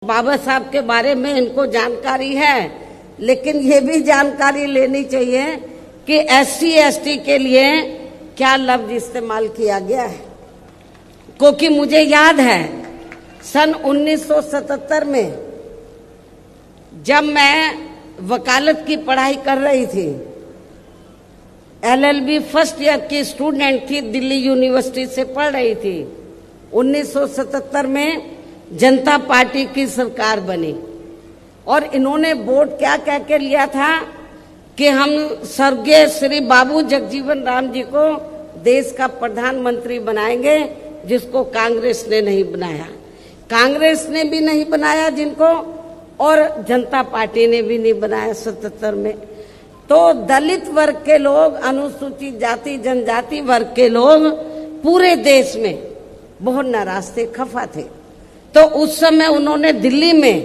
बाबा साहब के बारे में इनको जानकारी है, लेकिन ये भी जानकारी लेनी चाहिए कि SC ST के लिए क्या लफ्ज इस्तेमाल किया गया है। क्योंकि मुझे याद है सन 1977 में जब मैं वकालत की पढ़ाई कर रही थी, LLB फर्स्ट ईयर की स्टूडेंट थी, दिल्ली यूनिवर्सिटी से पढ़ रही थी। 1977 में जनता पार्टी की सरकार बनी और इन्होंने वोट क्या कह के लिया था कि हम स्वर्गीय श्री बाबू जगजीवन राम जी को देश का प्रधानमंत्री बनाएंगे, जिसको कांग्रेस ने नहीं बनाया। कांग्रेस ने भी नहीं बनाया जिनको, और जनता पार्टी ने भी नहीं बनाया 77 में। तो दलित वर्ग के लोग, अनुसूचित जाति जनजाति वर्ग के लोग पूरे देश में बहुत नाराज थे, खफा थे। तो उस समय उन्होंने दिल्ली में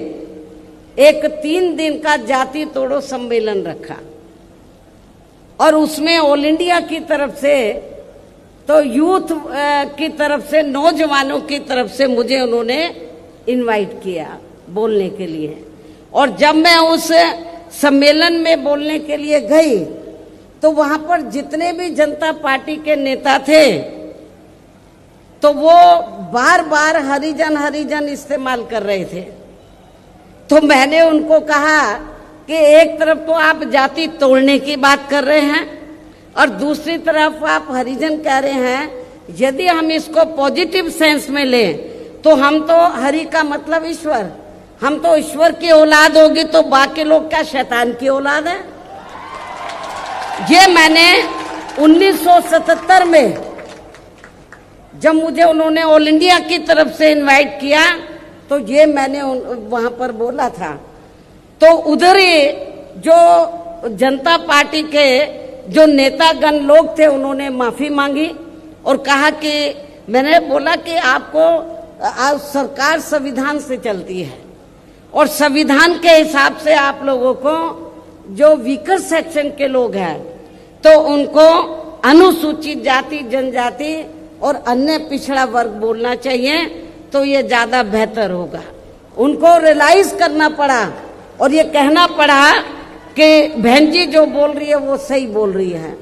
एक 3 दिन का जाति तोड़ो सम्मेलन रखा और उसमें ऑल इंडिया की तरफ से, तो यूथ की तरफ से, नौजवानों की तरफ से मुझे उन्होंने इनवाइट किया बोलने के लिए। और जब मैं उस सम्मेलन में बोलने के लिए गई तो वहां पर जितने भी जनता पार्टी के नेता थे तो वो बार बार हरिजन हरिजन इस्तेमाल कर रहे थे। तो मैंने उनको कहा कि एक तरफ तो आप जाति तोड़ने की बात कर रहे हैं और दूसरी तरफ आप हरिजन कह रहे हैं। यदि हम इसको पॉजिटिव सेंस में लें तो हम तो हरि का मतलब ईश्वर, हम तो ईश्वर की औलाद होगी, तो बाकी लोग क्या शैतान की औलाद है? ये मैंने 1977 में जब मुझे उन्होंने ऑल इंडिया की तरफ से इनवाइट किया तो ये मैंने वहां पर बोला था। तो उधर ही जो जनता पार्टी के जो नेतागण लोग थे उन्होंने माफी मांगी और कहा कि, मैंने बोला कि आपको सरकार संविधान से चलती है और संविधान के हिसाब से आप लोगों को जो वीकर सेक्शन के लोग हैं तो उनको अनुसूचित जाति जनजाति और अन्य पिछड़ा वर्ग बोलना चाहिए, तो ये ज्यादा बेहतर होगा। उनको रियलाइज करना पड़ा और ये कहना पड़ा कि बहन जी जो बोल रही है वो सही बोल रही है।